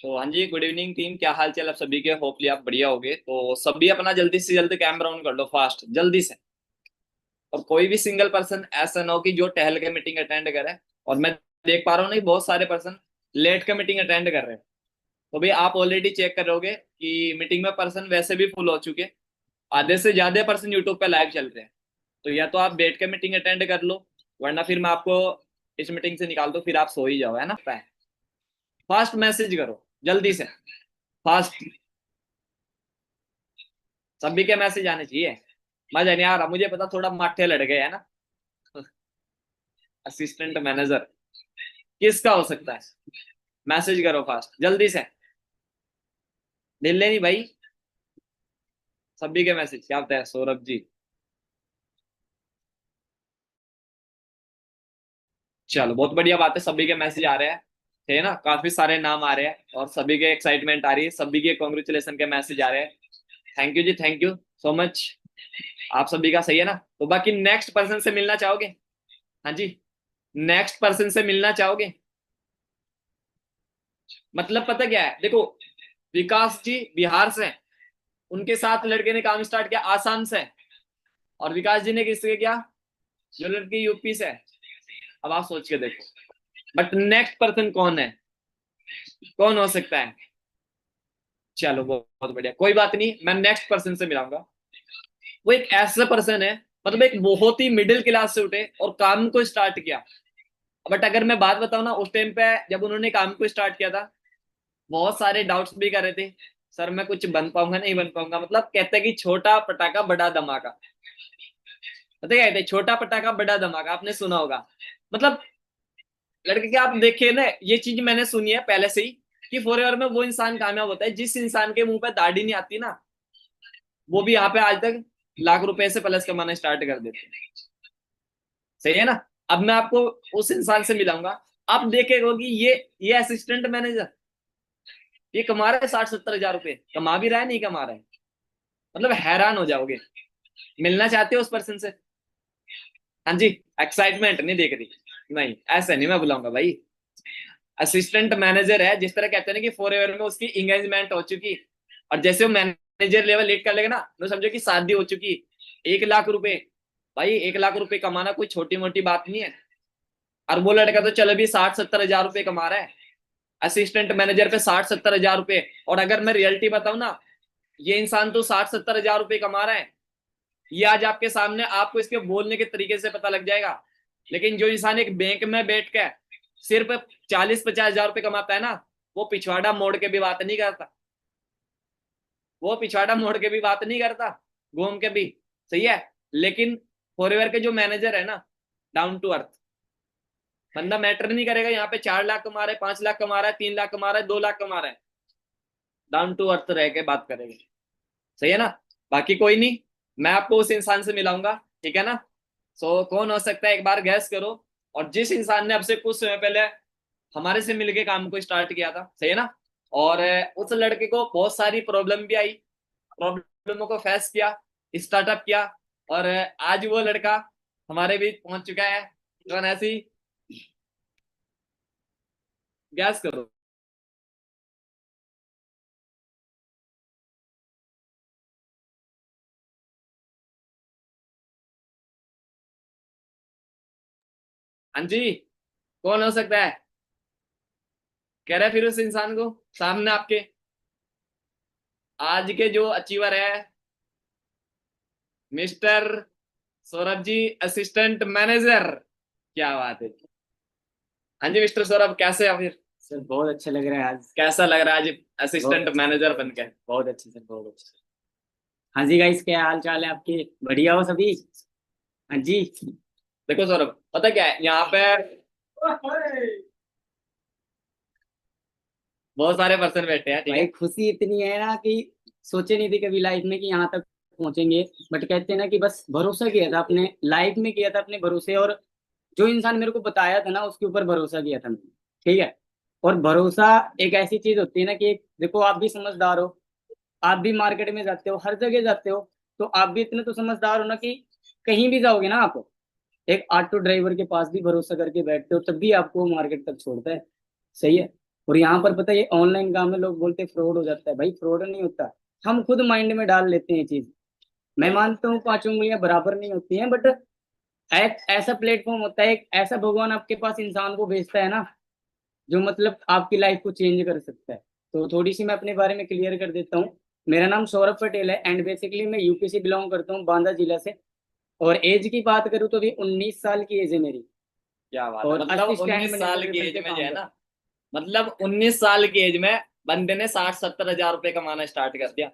तो हाँ जी, good evening team, क्या हाल चाल आप सभी के। होपली आप बढ़िया होगे। तो सभी अपना जल्दी से जल्दी कैमरा ऑन कर लो, फास्ट जल्दी से। और कोई भी सिंगल पर्सन ऐसा ना हो कि जो टहल के मीटिंग अटेंड करे। और मैं देख पा रहा हूँ नहीं, बहुत सारे पर्सन लेट के मीटिंग अटेंड कर रहे हैं। तो भाई आप ऑलरेडी चेक करोगे कि मीटिंग में पर्सन वैसे भी फुल हो चुके। आधे से ज्यादा पर्सन यूट्यूब पे लाइव चल रहे हैं। तो या तो आप बैठ के मीटिंग अटेंड कर लो, वरना फिर मैं आपको इस मीटिंग से निकाल दो, फिर आप सो ही जाओ, है ना। फास्ट मैसेज करो जल्दी से, फास्ट। सभी के मैसेज आने चाहिए। मजा नहीं आ रहा, मुझे पता थोड़ा माठे लड़ गए है ना। असिस्टेंट मैनेजर किसका हो सकता है? मैसेज करो फास्ट जल्दी से, ढिल्ले नहीं भाई। सभी के मैसेज क्या होता है? सौरभ जी, चलो बहुत बढ़िया बात है, सभी के मैसेज आ रहे हैं। है ना, काफी सारे नाम आ रहे हैं और सभी के एक्साइटमेंट आ रही है, सभी के कॉन्ग्रेचुलेशन के मैसेज आ रहे हैं। Thank you ji, thank you so much. आप सभी का सही है ना। तो बाकी नेक्स्ट पर्सन से मिलना चाहोगे? हाँ जी, नेक्स्ट पर्सन से मिलना चाहोगे? मतलब पता क्या है, देखो, विकास जी बिहार से हैं, उनके साथ लड़के ने काम स्टार्ट किया आसाम से। और विकास जी ने किससे किया? जो लड़की यूपी से है। अब आप सोच के देखो, बट नेक्स्ट पर्सन कौन है? कौन हो सकता है? चलो बहुत बहुत बढ़िया, कोई बात नहीं, मैं नेक्स्ट पर्सन से मिलाऊंगा। वो एक ऐसा पर्सन है, मतलब एक बहुत ही मिडिल क्लास से उठे और काम को स्टार्ट किया। बट अगर मैं बात बताऊं ना, उस टाइम पे जब उन्होंने काम को स्टार्ट किया था, बहुत सारे डाउट्स भी कर रहे थे। सर मैं कुछ बन पाऊंगा नहीं बन पाऊंगा, मतलब कहते हैं कि छोटा पटाखा बड़ा धमाका। पता क्या कहते हैं? छोटा पटाखा बड़ा धमाका, आपने सुना होगा। मतलब लड़के के आप देखिए ना, ये चीज मैंने सुनी है पहले से ही, कि फॉरएवर में वो इंसान कामयाब होता है जिस इंसान के मुंह पे दाढ़ी नहीं आती ना। वो भी यहाँ पे आज तक लाख रुपए से प्लस कमाना स्टार्ट कर देते हैं। सही है ना। अब मैं आपको उस इंसान से मिलाऊंगा। आप देखेगा कि ये असिस्टेंट मैनेजर ये कमा रहा है 60-70 हजार रुपए, कमा भी रहा है नहीं कमा रहा है। मतलब हैरान हो जाओगे। मिलना चाहते हो उस पर्सन से? हाँ जी। एक्साइटमेंट नहीं देख रही? नहीं, ऐसा नहीं मैं बुलाऊंगा भाई। असिस्टेंट मैनेजर है, जिस तरह कहते हैं ना कि फॉर एवर में उसकी इंगेजमेंट हो चुकी। और जैसे वो मैनेजर लेवल लीड कर लेगा ना, तो समझो कि शादी हो चुकी। 1 लाख रुपए, भाई 1 लाख रुपए कमाना कोई छोटी मोटी बात नहीं है। और वो लड़का तो चलो भी 60-70 हजार रुपए कमा रहा है, असिस्टेंट मैनेजर पे 60-70 हजार रुपए। और अगर मैं रियलिटी बताऊं ना, ये इंसान तो 60-70 हजार रुपए कमा रहा है। ये आज आपके सामने, आपको इसके बोलने के तरीके से पता लग जाएगा। लेकिन जो इंसान एक बैंक में बैठ के सिर्फ 40-50 हजार रुपए कमाता है ना, वो पिछवाड़ा मोड़ के भी बात नहीं करता। वो पिछवाड़ा मोड़ के भी बात नहीं करता, घूम के भी। सही है। लेकिन फॉरएवर के जो मैनेजर है ना, डाउन टू अर्थ, बंदा मैटर नहीं करेगा यहाँ पे 4 लाख कमा रहा है, 5 लाख कमा रहा है, 3 लाख कमा रहा है, 2 लाख कमा रहा है। डाउन टू अर्थ रह के बात करेंगे। सही है ना। बाकी कोई नहीं, मैं आपको उस इंसान से मिलाऊंगा, ठीक है ना। कौन हो सकता है, एक बार गैस करो। और जिस इंसान ने अब से कुछ समय पहले हमारे से मिलके काम को स्टार्ट किया था, सही है ना। और उस लड़के को बहुत सारी प्रॉब्लम भी आई, प्रॉब्लमों को फेस किया, स्टार्टअप किया। और आज वो लड़का हमारे बीच पहुंच चुका है। कौन ऐसी? गैस करो। हाँ जी, कौन हो सकता है? कह रहे फिर उस इंसान को सामने आपके, आज के जो अचीवर है, mister Saurabh ji, assistant manager. क्या बात है। हाँ जी मिस्टर सौरभ, कैसे हैं फिर? सर बहुत अच्छा लग रहा है आज। कैसा लग रहा है आज बहुत असिस्टेंट अच्छा सर, मैनेजर बन के? बहुत अच्छे सर, बहुत अच्छे। हाँ जी गाइस, क्या हाल चाल है आपके? बढ़िया हो सभी? हाँ जी। देखो सौरभ, पता क्या है यहाँ पे, बहुत सारे पर्सन बैठे हैं, ठीक भाई है। खुशी इतनी है ना कि सोचे नहीं थी कभी लाइफ में कि यहाँ तक पहुंचेंगे। बट कहते हैं ना कि बस भरोसा किया था अपने, लाइफ में किया था अपने भरोसे। और जो इंसान मेरे को बताया था ना, उसके ऊपर भरोसा किया था मैंने। ठीक है। और भरोसा एक ऐसी चीज होती है ना कि देखो, आप भी समझदार हो, आप भी मार्केट में जाते हो, हर जगह जाते हो। तो आप भी इतने तो समझदार हो ना कि कहीं भी जाओगे ना आप, एक ऑटो ड्राइवर के पास भी भरोसा करके बैठते हो, तब भी आपको मार्केट तक छोड़ता है। सही है। और यहाँ पर पता है ये ऑनलाइन काम में लोग बोलते फ्रॉड हो जाता है, भाई फ्रॉड नहीं होता, हम खुद माइंड में डाल लेते हैं ये चीज। मैं मानता हूँ पांचों उंगलियां बराबर नहीं होती हैं, बट एक ऐसा प्लेटफॉर्म होता है, एक ऐसा भगवान आपके पास इंसान को भेजता है ना, जो मतलब आपकी लाइफ को चेंज कर सकता है। तो थोड़ी सी मैं अपने बारे में क्लियर कर देता हूँ। मेरा नाम सौरभ पटेल है एंड बेसिकली मैं यूपी से बिलोंग करता हूँ, बांदा जिला से। और एज की बात करूँ तो अभी 19 साल की एज है मेरी, क्या बात है, और मतलब असिस्टेंट 19 साल मैनेजर की लेवल एज पे में जो काम है कर। ना, मतलब 19 साल की एज में बंदे ने 60-70 हजार रुपए कमाना स्टार्ट कर दिया।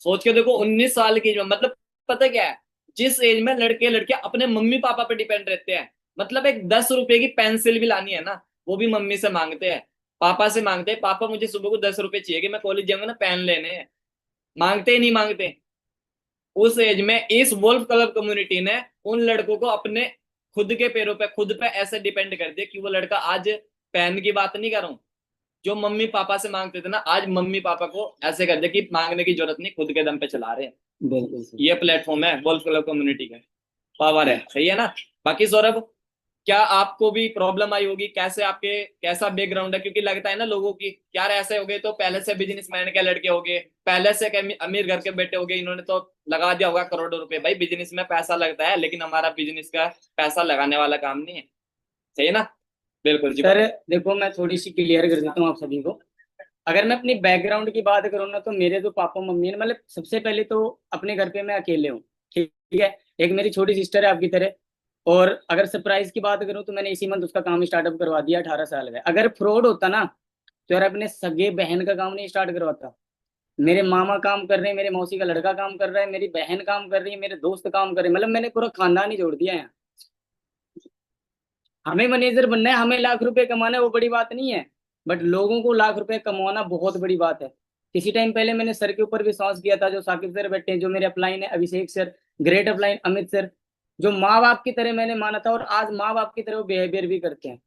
सोच के देखो, 19 साल की एज में, मतलब पता क्या है, जिस एज में लड़के लड़के अपने मम्मी पापा पे डिपेंड रहते हैं, मतलब एक 10 रुपए की पेंसिल भी लानी है ना, वो भी मम्मी से मांगते हैं, पापा से मांगते हैं, पापा मुझे सुबह को 10 रुपए चाहिए कि मैं कॉलेज जाऊंगा ना, पेन लेने हैं। मांगते ही नहीं मांगते। उस एज में इस वोल्फ क्लब कम्युनिटी ने उन लड़कों को अपने खुद के पैरों पे, खुद पे ऐसे डिपेंड कर दिया कि वो लड़का आज, पेन की बात नहीं कर रहा हूं, जो मम्मी पापा से मांगते थे ना, आज मम्मी पापा को ऐसे कर दिया कि मांगने की जरूरत नहीं, खुद के दम पे चला रहे हैं। बिल्कुल सही। ये प्लेटफॉर्म है वोल्फ क्लब कम्युनिटी का, पावर है, सही है ना। बाकी सौरभ, क्या आपको भी प्रॉब्लम आई होगी, कैसे आपके, कैसा बैकग्राउंड है, क्योंकि लगता है ना लोगों की यार ऐसे हो गए तो पहले से बिजनेसमैन के लड़के हो गए, पहले से के अमीर घर के बेटे हो गए, इन्होंने तो लगा दिया होगा करोड़ों रुपए। भाई बिजनेस में पैसा लगता है, लेकिन हमारा बिजनेस का पैसा लगाने वाला काम नहीं है, सही है ना। बिल्कुल जी, सर बताइए। देखो मैं थोड़ी सी क्लियर कर देता हूँ आप सभी को। अगर मैं अपनी बैकग्राउंड की बात करूँ ना, तो मेरे जो पापा मम्मी है, मतलब सबसे पहले तो अपने घर पे मैं अकेले हूँ, ठीक है। एक मेरी छोटी सिस्टर है आपकी तरह। और अगर सरप्राइज की बात करूँ तो मैंने इसी मंथ उसका काम स्टार्टअप करवा दिया 18 साल में। अगर फ्रॉड होता ना, तो यार अपने सगे बहन का काम नहीं स्टार्ट करवाता। मेरे मामा काम कर रहे हैं, मेरे मौसी का लड़का काम कर रहा है, मेरी बहन काम कर रही है, मेरे दोस्त काम कर रहे हैं, मतलब मैंने पूरा खानदान ही जोड़ दिया है। हमें मैनेजर बनना है, हमें लाख रुपए कमाना है, वो बड़ी बात नहीं है। बट लोगों को लाख रुपए कमाना बहुत बड़ी बात है। किसी टाइम पहले मैंने सर के ऊपर विश्वास किया था, जो साकिब सर बैठे हैं, जो मेरे अपलाइन है Abhishek sir, great upline Amit sir, जो माँ बाप की तरह मैंने माना था, और आज माँ बाप की तरह वो बिहेवियर भी करते हैं।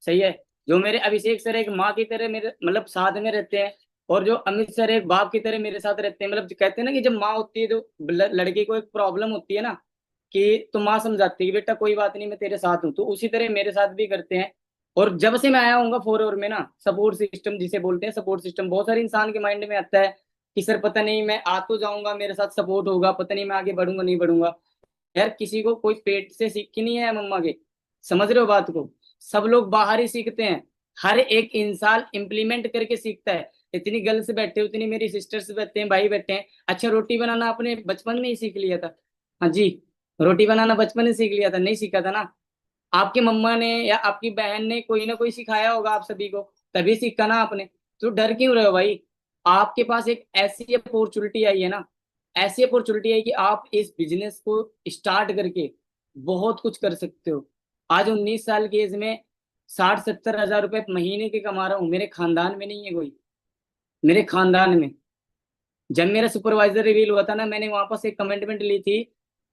सही है। जो मेरे अभिषेक सर एक माँ की तरह मेरे मतलब साथ में रहते हैं, और जो अमित सर एक बाप की तरह मेरे साथ रहते हैं। मतलब कहते हैं ना कि जब माँ होती है तो लड़के को एक प्रॉब्लम होती है ना, कि तो माँ समझाती है कि बेटा कोई बात नहीं मैं तेरे साथ हूँ, तो उसी तरह मेरे साथ भी करते हैं। और जब से मैं आया हूँ फोर ओवर में ना, सपोर्ट सिस्टम जिसे बोलते हैं, सपोर्ट सिस्टम बहुत सारे इंसान के माइंड में आता है कि सर पता नहीं मैं आ तो जाऊंगा, मेरे साथ सपोर्ट होगा, पता नहीं मैं आगे बढ़ूंगा नहीं बढ़ूंगा। यार किसी को कोई पेट से सीख के नहीं है मम्मा के, समझ रहे हो बात को। सब लोग बाहर ही सीखते हैं, हर एक इंसान इम्प्लीमेंट करके सीखता है। इतनी गर्ल्स बैठे, उतनी मेरी सिस्टर्स बैठे हैं, भाई बैठे हैं। अच्छा रोटी बनाना आपने बचपन में ही सीख लिया था? हाँ जी, रोटी बनाना बचपन में सीख लिया था? नहीं सीखा था ना। आपकी मम्मा ने या आपकी बहन ने कोई ना कोई सिखाया होगा आप सभी को, तभी सीखा ना आपने। तो डर क्यों रहे हो भाई? आपके पास एक ऐसी अपॉर्चुनिटी आई है ना, ऐसी अपॉर्चुनिटी है कि आप इस बिजनेस को स्टार्ट करके बहुत कुछ कर सकते हो। आज 19 साल की एज में 60-70 हजार रुपए महीने के कमा रहा हूँ, मेरे खानदान में नहीं है कोई। मेरे खानदान में जब मेरा सुपरवाइजर रिवील हुआ था ना, मैंने वहां पर से एक कमिटमेंट ली थी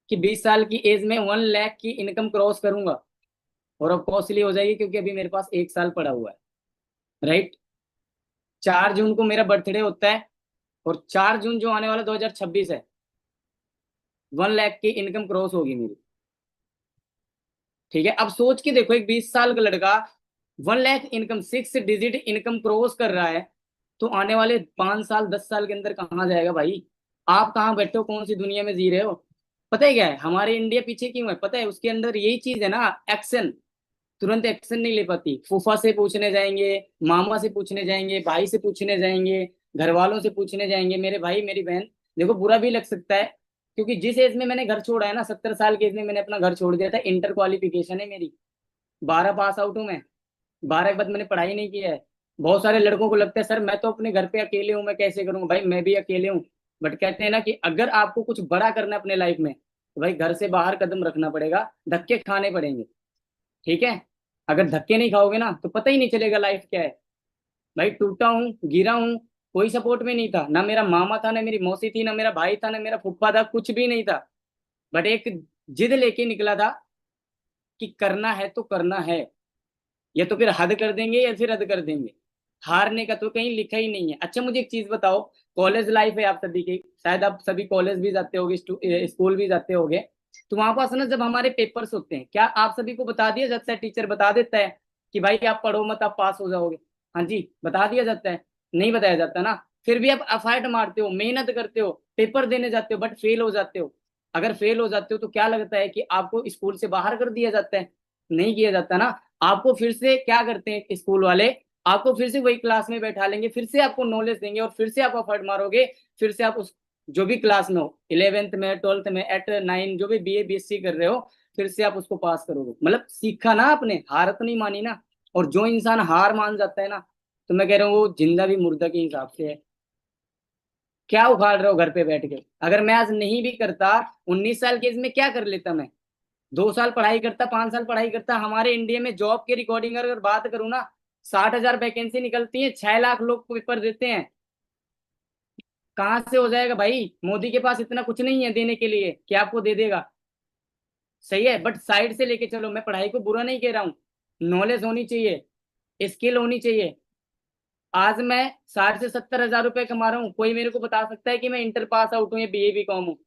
कि 20 साल की एज में 1 लाख की इनकम क्रॉस करूंगा। और अब कॉस्टली हो जाएगी क्योंकि अभी मेरे पास 1 साल पड़ा हुआ है, राइट। 4 जून को मेरा बर्थडे होता है, और 4 जून जो आने वाला 2026 है, 1 लाख की इनकम क्रॉस होगी मेरी। ठीक है, अब सोच के देखो, एक 20 साल का लड़का 1 lakh income, 6 digit income cross कर रहा है, तो आने वाले 5 साल 10 साल के अंदर कहाँ जाएगा भाई? आप कहाँ बैठे हो, कौन सी दुनिया में जी रहे हो? पता है क्या है हमारे इंडिया पीछे क्यों है? पता है उसके अंदर यही चीज है ना, एक्शन। तुरंत एक्शन नहीं ले पाती। फूफा से पूछने जाएंगे, मामा से पूछने जाएंगे, भाई से पूछने जाएंगे, घर वालों से पूछने जाएंगे, मेरे भाई मेरी बहन। देखो बुरा भी लग सकता है, क्योंकि जिस एज में मैंने घर छोड़ा है ना, 70 साल की एज में मैंने अपना घर छोड़ दिया था। इंटर क्वालिफिकेशन है मेरी, 12 पास आउट हूँ मैं। 12 के बाद मैंने पढ़ाई नहीं किया है। बहुत सारे लड़कों को लगता है सर मैं तो अपने घर पे अकेले हूँ, मैं कैसे करूंगा? भाई मैं भी अकेले हूँ। बट कहते हैं ना कि अगर आपको कुछ बड़ा करना है अपने लाइफ में, तो भाई घर से बाहर कदम रखना पड़ेगा, धक्के खाने पड़ेंगे। ठीक है। अगर धक्के नहीं खाओगे ना, तो पता ही नहीं चलेगा लाइफ क्या है। भाई टूटा हूँ, गिरा हूँ, कोई सपोर्ट में नहीं था, ना मेरा मामा था, ना मेरी मौसी थी, ना मेरा भाई था, ना मेरा फुप्पा था, कुछ भी नहीं था। बट एक जिद लेके निकला था कि करना है तो करना है, या तो फिर हद कर देंगे या फिर रद्द कर देंगे। हारने का तो कहीं लिखा ही नहीं है। अच्छा मुझे एक चीज बताओ, कॉलेज लाइफ है आप सभी की, शायद आप सभी कॉलेज भी जाते होगे, स्कूल भी जाते होगे। तो वहां पास ना जब हमारे पेपर्स होते हैं, क्या आप सभी को बता दिया जाता है, टीचर बता देता है कि भाई आप पढ़ो मत, आप पास हो जाओगे? हाँ जी, बता दिया जाता है? नहीं बताया जाता ना। फिर भी आप एफर्ट मारते हो, मेहनत करते हो, पेपर देने जाते हो, बट फेल हो जाते हो। अगर फेल हो जाते हो तो क्या लगता है कि आपको स्कूल से बाहर कर दिया जाता है? नहीं किया जाता ना। आपको फिर से क्या करते हैं स्कूल वाले, आपको फिर से वही क्लास में बैठा लेंगे, फिर से आपको नॉलेज देंगे और फिर से आप एफर्ट मारोगे। फिर से आप उस जो भी क्लास में हो, 11th में, 12th में, एट 9 जो भी बीए बीएससी कर रहे हो, फिर से आप उसको पास करोगे। मतलब सीखा ना आपने, हार तो नहीं मानी ना। और जो इंसान हार मान जाता है ना, तो मैं कह रहा हूँ वो जिंदा भी मुर्दा के हिसाब से है। क्या उखाड़ रहे हो घर पे बैठ के? अगर मैं आज नहीं भी करता, 19 साल की एज में क्या कर लेता मैं? 2 साल पढ़ाई करता, 5 साल पढ़ाई करता। हमारे इंडिया में जॉब के रिकॉर्डिंग अगर बात करूँ ना, 60,000 वैकेंसी निकलती है, 6 लाख लोग पेपर देते हैं। कहाँ से हो जाएगा भाई? मोदी के पास इतना कुछ नहीं है देने के लिए कि आपको दे देगा। सही है, बट साइड से लेके चलो। मैं पढ़ाई को बुरा नहीं कह रहा हूँ, नॉलेज होनी चाहिए, स्किल होनी चाहिए। आज मैं 60 से 70 हजार रुपए कमा रहा हूँ। कोई मेरे को बता सकता है कि मैं इंटर पास आउट हूँ या बीए बी कॉम हूँ?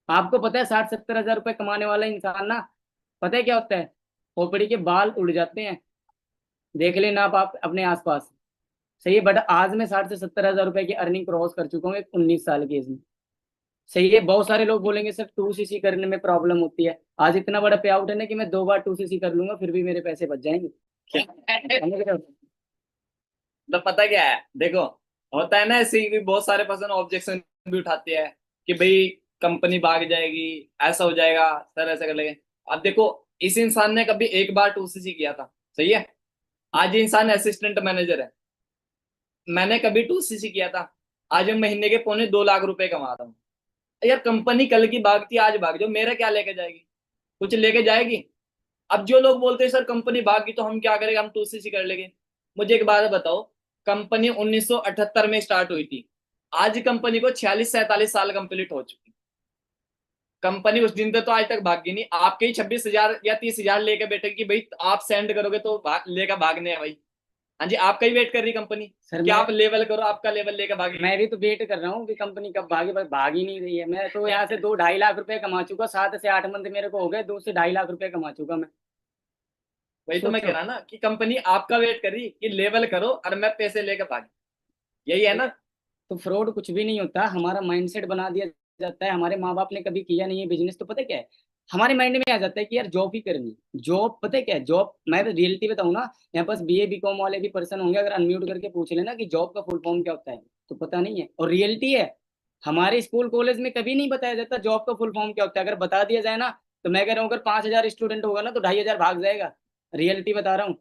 आपको पता है 60 70 हजार रुपए कमाने वाला इंसान ना, पता है क्या होता है? खोपड़ी के बाल उड़ जाते हैं। देख लेना आप अपने आसपास। सही है, बट आज मैं 60 से 70 हजार रुपए की अर्निंग क्रॉस कर चुका हूँ एक 19 साल की एज में। सही है, बहुत सारे लोग बोलेंगे सर 2cc करने में प्रॉब्लम होती है। आज इतना बड़ा पे आउट है ना कि मैं 2 बार 2cc कर लूंगा, फिर भी मेरे पैसे बच जाएंगे। समझ रहे हो? तो पता क्या है, देखो, होता है ना ऐसे भी, बहुत सारे पर्सन ऑब्जेक्शन भी उठाते हैं कि भाई कंपनी भाग जाएगी, ऐसा हो जाएगा, सर ऐसा कर लेंगे। अब देखो, इस इंसान ने कभी एक बार 2cc किया था, सही है। आज ये इंसान असिस्टेंट मैनेजर है। मैंने कभी 2cc किया था। आज मैं महीने के पौने 2 लाख रुपए कमा रहा हूँ। यार कंपनी कल की भागती, आज भाग जाओ, मेरा क्या लेके जाएगी? कुछ लेके जाएगी? अब जो लोग बोलते हैं सर कंपनी भागी तो हम क्या करेंगे, हम 2cc कर लेंगे। मुझे एक बात बताओ, कंपनी 1978 में स्टार्ट हुई थी। आज कंपनी को 46 47 साल कंप्लीट हो चुकी। कंपनी उस दिन तक तो आज तक भागी नहीं। आपके ही 26 हजार या 30 हजार लेके बैठे कि भाई आप सेंड करोगे तो लेकर भागने हैं भाई। हाँ जी, आपका ही वेट कर रही कंपनी। सर क्या मैं आप लेवल करो, आपका लेवल लेकर भागे। मैं भी तो वेट कर रहा हूँ कि कंपनी कब भागे, पर भाग ही नहीं रही है। मैं तो यहाँ से 2 ढाई लाख रुपए कमा चुका, 7 से 8 मंथ मेरे को हो गए, 2 से 2.5 लाख रुपए कमा चुका मैं। वही तो मैं कह सोचो। रहा ना कि कंपनी आपका वेट कर रही कि लेवल करो और मैं पैसे लेकर भागी। यही है ना। तो फ्रॉड कुछ भी नहीं होता, हमारा माइंडसेट बना दिया जाता है। हमारे माँ बाप ने कभी किया नहीं है बिजनेस, तो पता है क्या है, हमारे माइंड में आ जाता है कि यार जॉब ही करनी। जॉब पता है क्या है? जॉब, मैं रियलिटी बताऊँ ना, यहाँ पास बीए बीकॉम वाले भी पर्सन होंगे, अगर अनम्यूट करके पूछ लेना कि जॉब का फुल फॉर्म क्या होता है, तो पता नहीं है। और रियलिटी है, हमारे स्कूल कॉलेज में कभी नहीं बताया जाता जॉब का फुल फॉर्म क्या होता है। अगर बता दिया जाए ना, तो मैं कह रहा हूँ अगर 5,000 स्टूडेंट होगा ना, तो 2,500 भाग जाएगा। रियलिटी बता रहा हूँ।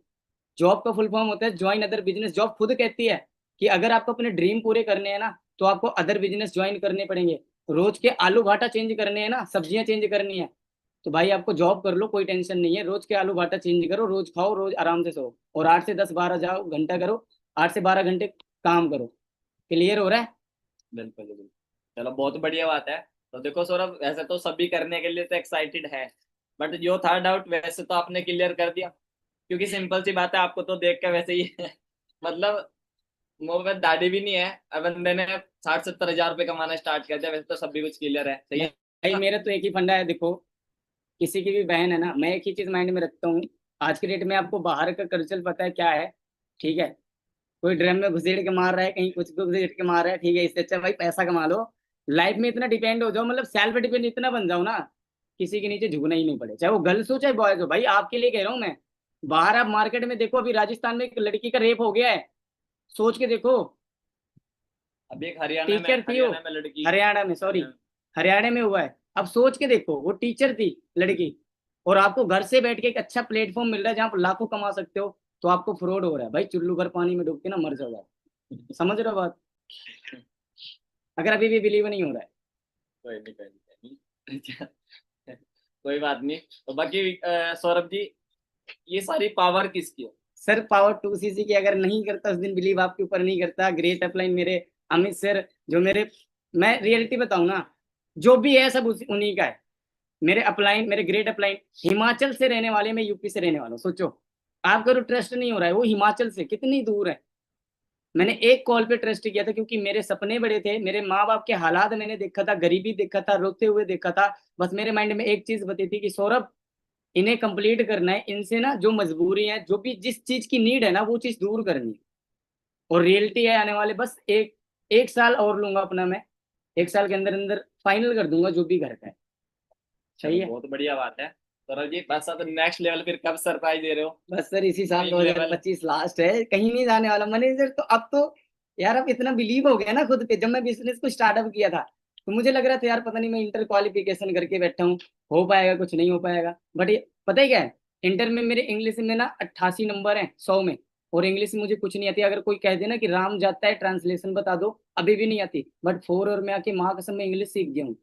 जॉब का फुल फॉर्म होता है ज्वाइन अदर बिजनेस। जॉब खुद कहती है कि अगर आपको अपने ड्रीम पूरे करने हैं ना, तो आपको अदर बिजनेस ज्वाइन करने पड़ेंगे। रोज के आलू भाटा चेंज करने हैं ना, सब्जियां चेंज करनी है, तो भाई आपको जॉब कर लो, कोई टेंशन नहीं है। रोज के आलू भाटा चेंज करो, रोज खाओ, रोज आराम से सो, और 8 से 10 12 जाओ घंटा करो, 8 से 12 घंटे काम करो। क्लियर हो रहा है? बिल्कुल बिल्कुल। चलो बहुत बढ़िया बात है। तो देखो सौरभ, वैसे तो सभी करने के लिए तो एक्साइटेड है, बट जो था डाउट वैसे तो आपने क्लियर कर दिया। क्योंकि सिंपल सी बात है, आपको तो देख के वैसे ही मतलब मुंह में दाढ़ी भी नहीं है, अब बंदे ने 60 70 हजार रुपये कमाना स्टार्ट कर दिया। वैसे तो सभी कुछ क्लियर है, सही है भाई ना? मेरा तो एक ही फंडा है, देखो, किसी की भी बहन है ना, मैं एक ही चीज माइंड में रखता हूँ। आज के डेट में आपको बाहर का कल्चर पता है क्या है? ठीक है, कोई ड्रम में घुसेड़ के मार रहा है, कहीं कुछ को घुसेड़ के मार रहा है, ठीक है। इससे अच्छा भाई पैसा कमा लो, लाइफ में इतना डिपेंड हो जाओ, मतलब सेल्फ डिपेंड इतना बन जाओ ना, किसी के नीचे झुकना ही नहीं पड़े, चाहे वो गर्ल्स हो चाहे बॉयज हो। भाई आपके लिए कह रहा हूँ मैं। बाहर आप मार्केट में देखो, अभी राजस्थान में एक लड़की का रेप हो गया है, सोच के देखो। अभी एक हरियाणा में टीचर थी वो, लड़की। हरियाणा में, सॉरी, हरियाणा में हुआ है। अब सोच के देखो, वो टीचर थी लड़की, और आपको घर से बैठ के एक अच्छा प्लेटफॉर्म मिल रहा है जहाँ आप लाखों कमा सकते हो, तो आपको फ्रॉड हो रहा है। भाई चुल्लू भर पानी में डूब के ना मर जाओ। समझ रहे हो बात? अगर अभी भी बिलीव नहीं हो रहा है। कोई नहीं, कोई नहीं, कोई नहीं। कोई बात नहीं। तो बाकी सौरभ जी, ये सारी पावर किसकी है? सर पावर 2cc की अगर नहीं करता उस दिन बिलीव आपके ऊपर नहीं करता। ग्रेट अपलाइन मेरे अमित सर, जो मेरे, मैं रियलिटी बताऊं ना, जो भी है सब उन्हीं का है। मेरे अपलाइन, मेरे ग्रेट अपलाइन हिमाचल से रहने वाले, मैं यूपी से रहने वाला हूँ। सोचो, आपका तो ट्रस्ट नहीं हो रहा है, वो हिमाचल से कितनी दूर है। मैंने एक कॉल पे ट्रस्ट किया था, क्योंकि मेरे सपने बड़े थे, मेरे माँ बाप के हालात मैंने देखा था, गरीबी देखा था, रोते हुए देखा था। बस मेरे माइंड में एक चीज बती थी कि सौरभ, इन्हें कंप्लीट करना है, इनसे ना जो मजबूरी है, जो भी जिस चीज की नीड है ना, वो चीज दूर करनी है। और रियलिटी है आने वाले बस एक साल और लूंगा अपना मैं, 1 साल के अंदर अंदर फाइनल कर दूंगा जो भी घर का है। सही है। बहुत बढ़िया बात है सौरभ जी। बस अब नेक्स्ट लेवल फिर कब सरप्राइज दे रहे हो? बस सर इसी साल Next level। 2025 लास्ट है, कहीं नहीं जाने वाला मैनेजर। तो अब तो यार अब इतना बिलीव हो गया ना खुद पे। जब मैं बिजनेस को स्टार्टअप किया था तो मुझे लग रहा था यार पता नहीं मैं इंटर क्वालिफिकेशन करके बैठा हूँ, हो पाएगा कुछ नहीं हो पाएगा। बट ये पता है क्या है, इंटर में मेरे इंग्लिश में ना 88 नंबर है 100 में, और इंग्लिश मुझे कुछ नहीं आती। अगर कोई कह दे ना कि राम जाता है ट्रांसलेशन बता दो, अभी भी नहीं आती। बट 4 और मैं आके माँ कसम में इंग्लिश सीख गया हूँ।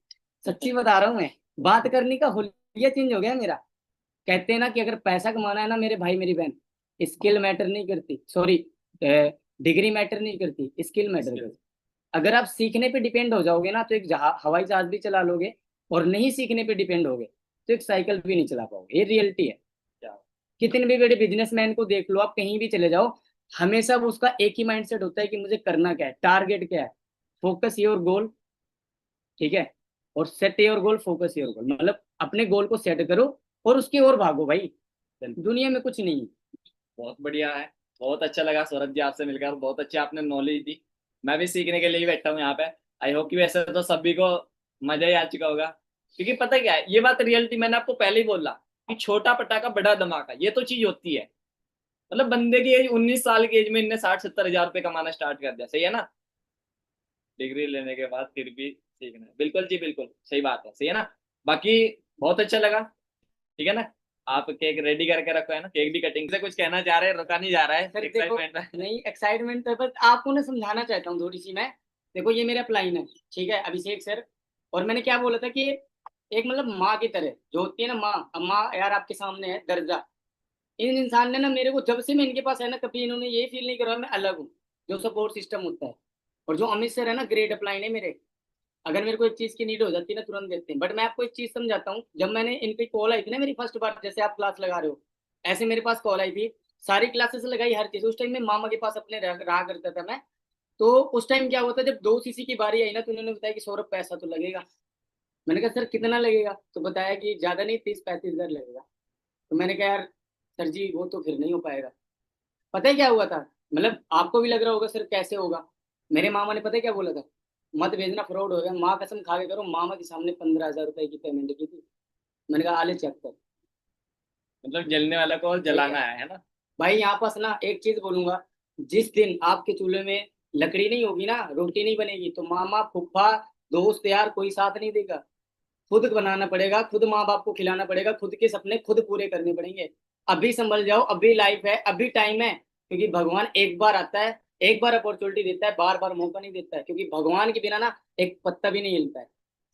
सच्ची बता रहा हूँ मैं, बात करने का हुलिया चेंज हो गया मेरा। कहते हैं ना कि अगर पैसा कमाना है ना मेरे भाई मेरी बहन, स्किल मैटर नहीं करती, सॉरी डिग्री मैटर नहीं करती, स्किल मैटर करती। अगर आप सीखने पे डिपेंड हो जाओगे ना तो एक हवाई जहाज भी चला लोगे, और नहीं सीखने पे डिपेंड होगे तो एक साइकिल भी नहीं चला पाओगे। ये रियलिटी है। कितने भी बड़े बिजनेसमैन को देख लो, आप कहीं भी चले जाओ, हमेशा वो उसका एक ही माइंडसेट होता है कि मुझे करना क्या है, टारगेट क्या है, फोकस योर गोल। ठीक है, और set your goal, focus your goal, मतलब अपने गोल को सेट करो और उसकी ओर भागो भाई, दुनिया में कुछ नहीं है। बहुत बढ़िया है। बहुत अच्छा लगा सौरभ जी आपसे मिलकर, बहुत अच्छी आपने नॉलेज दी। मैं भी सीखने के लिए ही बैठा हूँ यहाँ पे। आई होप कि वैसे तो सभी को मजा ही आ चुका होगा, क्योंकि पता क्या है, ये बात रियलिटी मैंने आपको पहले ही बोला कि छोटा पटाखा बड़ा धमाका, ये तो चीज होती है। मतलब बंदे की एज 19 साल की एज में इनने 60-70 हजार रुपये कमाना स्टार्ट कर दिया। सही है ना? डिग्री लेने के बाद फिर भी सीखना है। बिल्कुल जी बिल्कुल सही बात है। सही है ना? बाकी बहुत अच्छा लगा। ठीक है ना? आप केक रेडी करके रखो, है ना? केक भी कटिंग से कुछ कहना चाह रहे हैं, रुका नहीं जा रहा है सर देखो, एक्साइटमेंट में। नहीं एक्साइटमेंट तो, बस आपको ना समझाना चाहता हूँ थोड़ी सी मैं। देखो ये मेरा प्लान है, ठीक है अभिषेक सर। और मैंने क्या बोला था कि एक मतलब माँ की तरह जो होती है ना माँ, अब माँ यार आपके सामने है दर्जा। इन इंसान ने ना मेरे को, जब से मैं इनके पास है ना, कभी इन्होंने ये फील नहीं करा मैं अलग हूँ। जो सपोर्ट सिस्टम होता है, और जो अमित सर है ना ग्रेट अपलाइन है मेरे। अगर मेरे को एक चीज की नीड हो जाती है ना तुरंत देते हैं। बट मैं आपको एक चीज समझाता हूँ, जब मैंने इनकी कॉल आई थी ना मेरी फर्स्ट बार, जैसे आप क्लास लगा रहे हो ऐसे मेरे पास कॉल आई थी, सारी क्लासेस लगाई हर चीज। उस टाइम में मामा के पास अपने रहा करता था मैं। तो उस टाइम क्या हुआ था, जब 2 सीसी की बारी आई ना तो उन्होंने बताया कि सौरभ पैसा तो लगेगा। मैंने कहा सर कितना लगेगा, तो बताया कि ज्यादा नहीं 30-35 हजार लगेगा। तो मैंने कहा यार सर जी वो तो फिर नहीं हो पाएगा। पता है क्या हुआ था, मतलब आपको भी लग रहा होगा सर कैसे होगा। मेरे मामा ने पता है क्या बोला था, मत भेजना फ्रॉड हो गया, माँ कसम खा के करो। मामा के सामने 15,000 रुपए की पेमेंट की थी। मैंने कहा आले चेक कर। मतलब जलने वाला को जलाना है ना? भाई यहाँ पास ना एक चीज बोलूंगा, जिस दिन आपके चूल्हे में लकड़ी नहीं होगी ना, रोटी नहीं बनेगी, तो मामा फूफा दोस्त यार कोई साथ नहीं देगा। खुद बनाना पड़ेगा, खुद माँ बाप को खिलाना पड़ेगा, खुद के सपने खुद पूरे करने पड़ेंगे। अभी संभल जाओ, अभी लाइफ है, अभी टाइम है। क्योंकि भगवान एक बार आता है, एक बार अपॉर्चुनिटी देता है, बार बार मौका नहीं देता है। क्योंकि भगवान के बिना ना एक पत्ता भी नहीं हिलता है।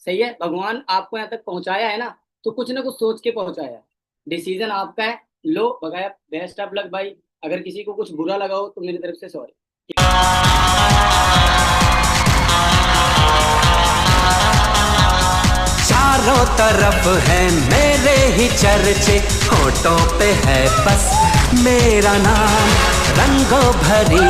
सही है, भगवान आपको यहाँ तक पहुंचाया है ना तो कुछ ना कुछ सोच के पहुंचाया है। डिसीजन आपका है, लो बगाया। बेस्ट ऑफ लक भाई। अगर किसी को कुछ बुरा लगा हो तो मेरी तरफ से सॉरी। चारों तरफ है मेरे ही चर्चे, होठों पे है बस मेरा नाम। रंगों भरी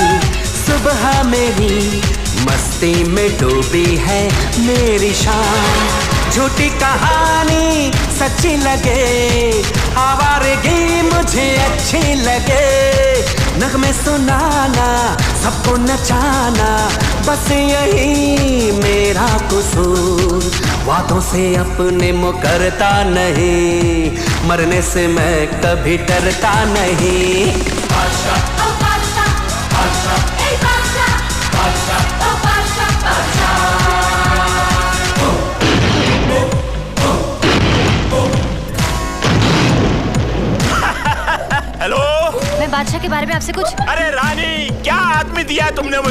सुबह मेरी, मस्ती में डूबी है मेरी शाम। झूठी कहानी सच्ची लगे, आवारगी मुझे अच्छी लगे। नगमे सुनाना, सबको नचाना, बस यही मेरा कसूर। वादों से अपने मुकरता नहीं, मरने से मैं कभी डरता नहीं। बादशाह, बादशाह, बादशाह, बादशाह, बादशाह, बादशाह, बादशाह। हेलो, मैं बादशाह के बारे में आपसे कुछ। अरे रानी, क्या आदमी दिया है तुमने मुझे?